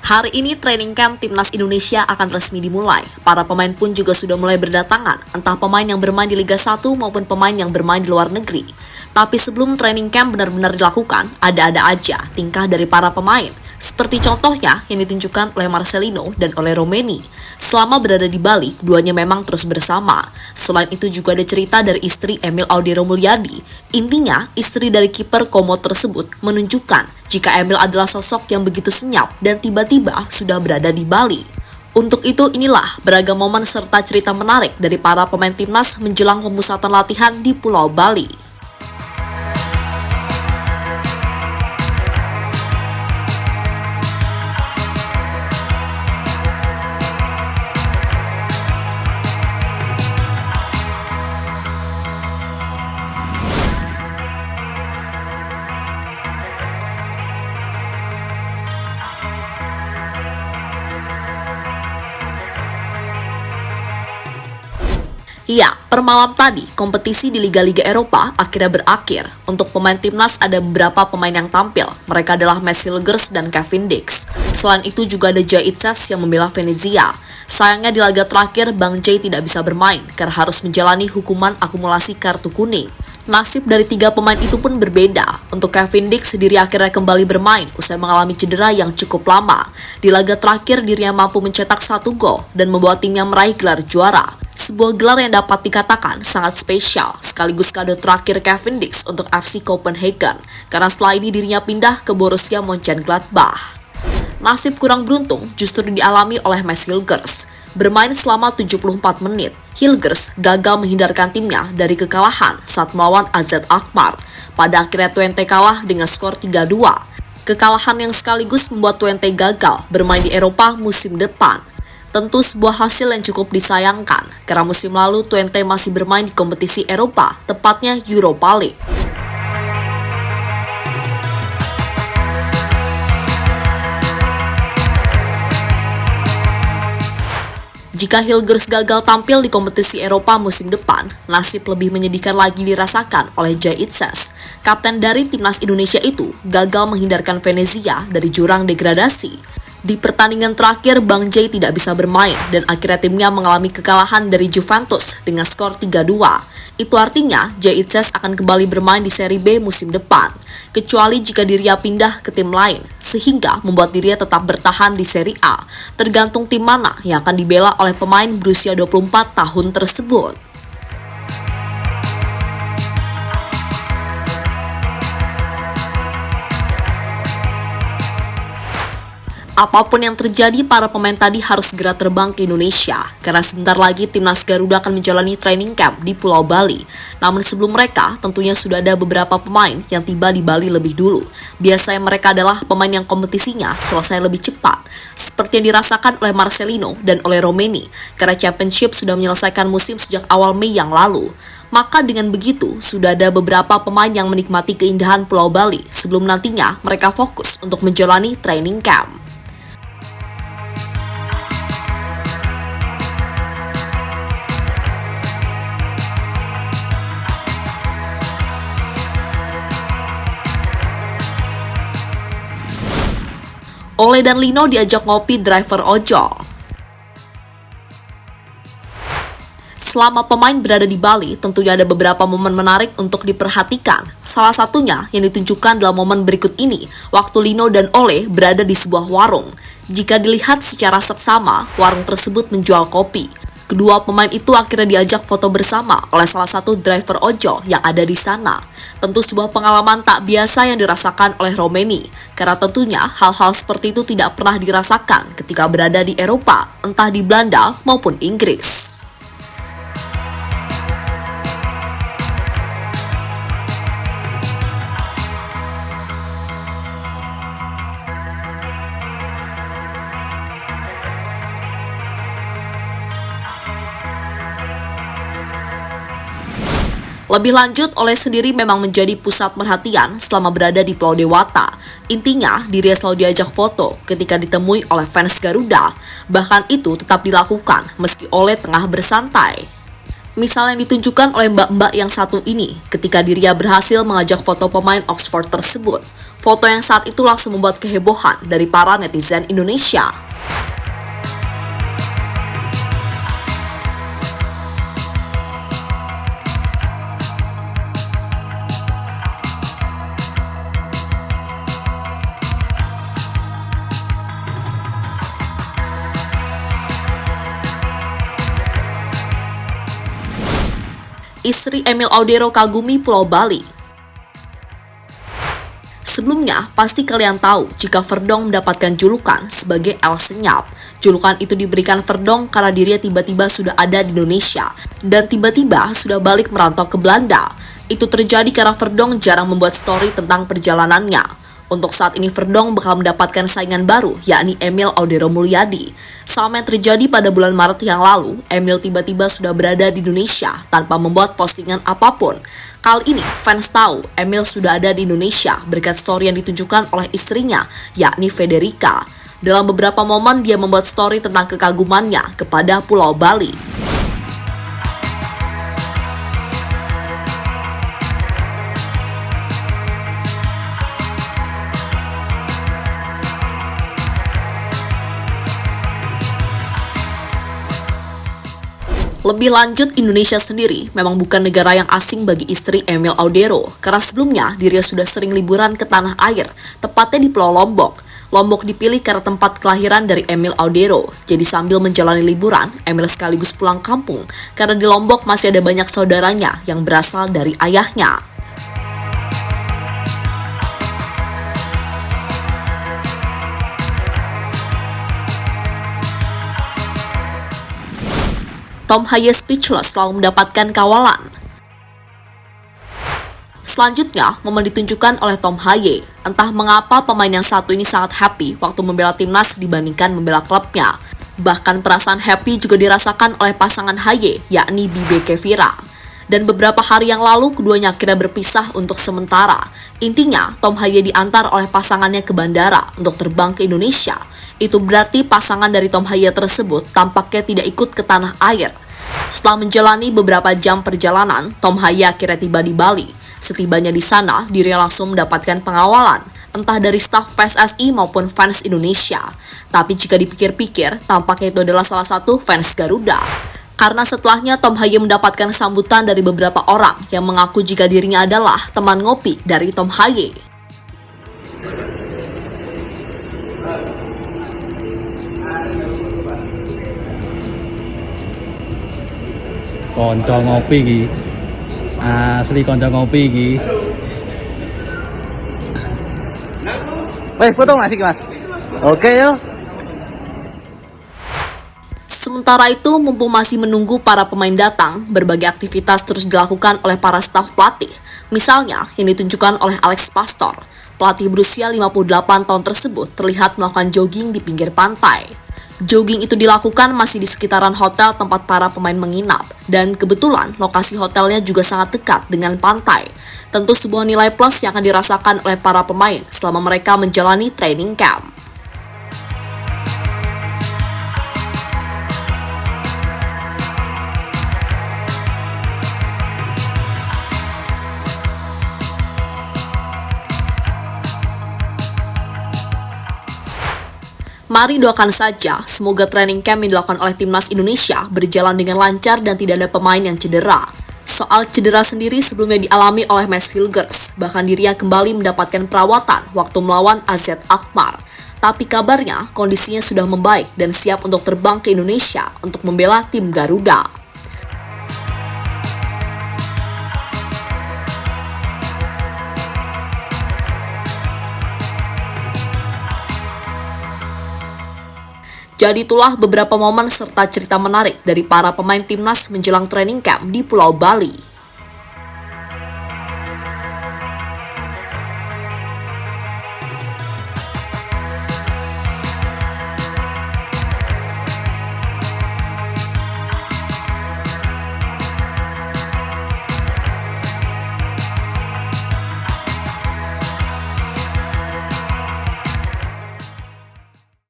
Hari ini training camp Timnas Indonesia akan resmi dimulai. Para pemain pun juga sudah mulai berdatangan, entah pemain yang bermain di Liga 1 maupun pemain yang bermain di luar negeri. Tapi sebelum training camp benar-benar dilakukan, ada-ada aja tingkah dari para pemain. Seperti contohnya yang ditunjukkan oleh Marcelino dan oleh Romeni. Selama berada di Bali, keduanya memang terus bersama. Selain itu juga ada cerita dari istri Emil Audero Mulyadi. Intinya, istri dari kiper Como tersebut menunjukkan jika Emil adalah sosok yang begitu senyap dan tiba-tiba sudah berada di Bali. Untuk itu inilah beragam momen serta cerita menarik dari para pemain timnas menjelang pemusatan latihan di Pulau Bali. Ya, per malam tadi, kompetisi di Liga-Liga Eropa akhirnya berakhir. Untuk pemain timnas ada beberapa pemain yang tampil. Mereka adalah Messi Legers dan Kevin Dix. Selain itu juga ada Jay Itzes yang membela Venezia. Sayangnya di laga terakhir, Bang Jay tidak bisa bermain karena harus menjalani hukuman akumulasi kartu kuning. Nasib dari tiga pemain itu pun berbeda. Untuk Kevin Dix, dirinya akhirnya kembali bermain usai mengalami cedera yang cukup lama. Di laga terakhir, dirinya mampu mencetak 1 gol dan membawa timnya meraih gelar juara. Sebuah gelar yang dapat dikatakan sangat spesial, sekaligus kado terakhir Kevin Dix untuk FC Copenhagen, karena setelah ini dirinya pindah ke Borussia Mönchengladbach. Nasib kurang beruntung justru dialami oleh Messi Hilgers. Bermain selama 74 menit, Hilgers gagal menghindarkan timnya dari kekalahan saat melawan AZ Alkmaar. Pada akhirnya Twente kalah dengan skor 3-2. Kekalahan yang sekaligus membuat Twente gagal bermain di Eropa musim depan. Tentu sebuah hasil yang cukup disayangkan, karena musim lalu Twente masih bermain di kompetisi Eropa, tepatnya Europa League. Jika Hilgers gagal tampil di kompetisi Eropa musim depan, nasib lebih menyedihkan lagi dirasakan oleh Jay Itzes. Kapten dari timnas Indonesia itu gagal menghindarkan Venezia dari jurang degradasi. Di pertandingan terakhir, Bang Jay tidak bisa bermain dan akhirnya timnya mengalami kekalahan dari Juventus dengan skor 3-2. Itu artinya Jay Itzes akan kembali bermain di Serie B musim depan, kecuali jika dirinya pindah ke tim lain, sehingga membuat dirinya tetap bertahan di Serie A, tergantung tim mana yang akan dibela oleh pemain berusia 24 tahun tersebut. Apapun yang terjadi, para pemain tadi harus segera terbang ke Indonesia, karena sebentar lagi timnas Garuda akan menjalani training camp di Pulau Bali. Namun sebelum mereka, tentunya sudah ada beberapa pemain yang tiba di Bali lebih dulu. Biasanya mereka adalah pemain yang kompetisinya selesai lebih cepat, seperti yang dirasakan oleh Marcelino dan oleh Romeni, karena Championship sudah menyelesaikan musim sejak awal Mei yang lalu. Maka dengan begitu, sudah ada beberapa pemain yang menikmati keindahan Pulau Bali sebelum nantinya mereka fokus untuk menjalani training camp. Ole dan Lino diajak ngopi driver ojol. Selama pemain berada di Bali, tentunya ada beberapa momen menarik untuk diperhatikan. Salah satunya yang ditunjukkan dalam momen berikut ini, waktu Lino dan Ole berada di sebuah warung. Jika dilihat secara seksama, warung tersebut menjual kopi. Kedua pemain itu akhirnya diajak foto bersama oleh salah satu driver ojol yang ada di sana. Tentu sebuah pengalaman tak biasa yang dirasakan oleh Romeni, karena tentunya hal-hal seperti itu tidak pernah dirasakan ketika berada di Eropa, entah di Belanda maupun Inggris. Lebih lanjut, Ole sendiri memang menjadi pusat perhatian selama berada di Pulau Dewata. Intinya, dirinya selalu diajak foto ketika ditemui oleh fans Garuda. Bahkan itu tetap dilakukan meski Ole tengah bersantai. Misal yang ditunjukkan oleh mbak-mbak yang satu ini ketika dirinya berhasil mengajak foto pemain Oxford tersebut. Foto yang saat itu langsung membuat kehebohan dari para netizen Indonesia. Istri Emil Audero kagumi Pulau Bali. Sebelumnya, pasti kalian tahu jika Verdong mendapatkan julukan sebagai El Senyap. Julukan itu diberikan Verdong karena dirinya tiba-tiba sudah ada di Indonesia dan tiba-tiba sudah balik merantau ke Belanda. Itu terjadi karena Verdong jarang membuat story tentang perjalanannya. Untuk saat ini Verdong bakal mendapatkan saingan baru, yakni Emil Audero Mulyadi. Sama yang terjadi pada bulan Maret yang lalu, Emil tiba-tiba sudah berada di Indonesia tanpa membuat postingan apapun. Kali ini, fans tahu Emil sudah ada di Indonesia berkat story yang ditunjukkan oleh istrinya, yakni Federica. Dalam beberapa momen, dia membuat story tentang kekagumannya kepada Pulau Bali. Lebih lanjut, Indonesia sendiri memang bukan negara yang asing bagi istri Emil Audero, karena sebelumnya dirinya sudah sering liburan ke tanah air, tepatnya di Pulau Lombok. Lombok dipilih karena tempat kelahiran dari Emil Audero, jadi sambil menjalani liburan, Emil sekaligus pulang kampung, karena di Lombok masih ada banyak saudaranya yang berasal dari ayahnya. Tom Haye speechless selalu mendapatkan kawalan. Selanjutnya, momen ditunjukkan oleh Tom Haye. Entah mengapa pemain yang satu ini sangat happy waktu membela timnas dibandingkan membela klubnya. Bahkan perasaan happy juga dirasakan oleh pasangan Haye, yakni Bibe Kevira. Dan beberapa hari yang lalu, keduanya akhirnya berpisah untuk sementara. Intinya, Tom Haye diantar oleh pasangannya ke bandara untuk terbang ke Indonesia. Itu berarti pasangan dari Tom Haye tersebut tampaknya tidak ikut ke tanah air. Setelah menjalani beberapa jam perjalanan, Tom Haye akhirnya tiba di Bali. Setibanya di sana, dirinya langsung mendapatkan pengawalan, entah dari staf PSSI maupun fans Indonesia. Tapi jika dipikir-pikir, tampaknya itu adalah salah satu fans Garuda. Karena setelahnya Tom Haye mendapatkan sambutan dari beberapa orang yang mengaku jika dirinya adalah teman ngopi dari Tom Haye. Konco ngopi iki. Asli konco ngopi iki. Wes, foto nggak sih, Mas? Oke, yo. Sementara itu, mumpung masih menunggu para pemain datang, berbagai aktivitas terus dilakukan oleh para staf pelatih. Misalnya, yang ditunjukkan oleh Alex Pastor. Pelatih berusia 58 tahun tersebut terlihat melakukan jogging di pinggir pantai. Jogging itu dilakukan masih di sekitaran hotel tempat para pemain menginap, dan kebetulan lokasi hotelnya juga sangat dekat dengan pantai. Tentu sebuah nilai plus yang akan dirasakan oleh para pemain selama mereka menjalani training camp. Mari doakan saja, semoga training camp yang dilakukan oleh timnas Indonesia berjalan dengan lancar dan tidak ada pemain yang cedera. Soal cedera sendiri sebelumnya dialami oleh Mads Hilgers, bahkan dirinya kembali mendapatkan perawatan waktu melawan AZ Alkmaar. Tapi kabarnya kondisinya sudah membaik dan siap untuk terbang ke Indonesia untuk membela tim Garuda. Jadi itulah beberapa momen serta cerita menarik dari para pemain timnas menjelang training camp di Pulau Bali.